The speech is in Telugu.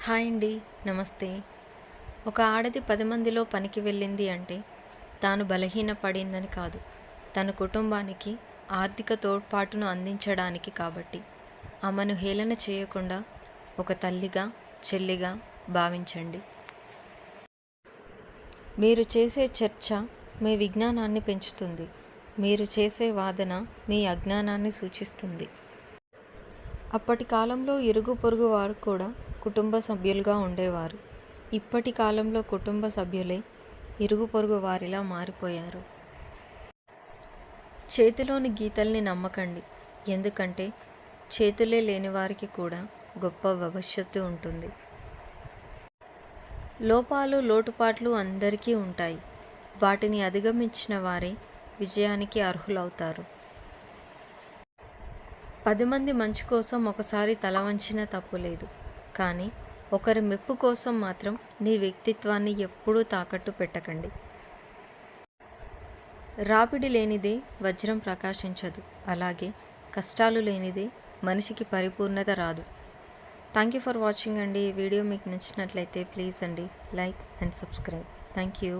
హాయ్ అండి. నమస్తే. ఒక ఆడది 10 మందిలో పనికి వెళ్ళింది అంటే తాను బలహీనపడిందని కాదు. తన కుటుంబానికి ఆర్థిక తోడ్పాటును అందించడానికి కాబట్టి. ఆమెను హేళన చేయకుండా ఒక తల్లిగా, చెల్లిగా భావించండి. మీరు చేసే చర్చ మీ విజ్ఞానాన్ని పెంచుతుంది. మీరు చేసే వాదన మీ అజ్ఞానాన్ని సూచిస్తుంది. అప్పటి కాలంలో ఇరుగు పొరుగు వారు కూడా కుటుంబ సభ్యులుగా ఉండేవారు. ఇప్పటి కాలంలో కుటుంబ సభ్యులే ఇరుగు పొరుగు వారిలా మారిపోయారు. చేతిలోని గీతల్ని నమ్మకండి. ఎందుకంటే చేతులే లేని వారికి కూడా గొప్ప భవిష్యత్తు ఉంటుంది. లోపాలు, లోటుపాట్లు అందరికీ ఉంటాయి. వాటిని అధిగమించిన వారే విజయానికి అర్హులవుతారు. 10 మంది మంచి కోసం ఒకసారి తల వంచినా తప్పులేదు. కానీ ఒకరి మెప్పు కోసం మాత్రం నీ వ్యక్తిత్వాన్ని ఎప్పుడూ తాకట్టు పెట్టకండి. రాపిడి లేనిదే వజ్రం ప్రకాశించదు. అలాగే కష్టాలు లేనిదే మనిషికి పరిపూర్ణత రాదు. థ్యాంక్ యూ ఫర్ వాచింగ్ అండి. ఈ వీడియో మీకు నచ్చినట్లయితే ప్లీజ్ అండి like and subscribe. Thank you.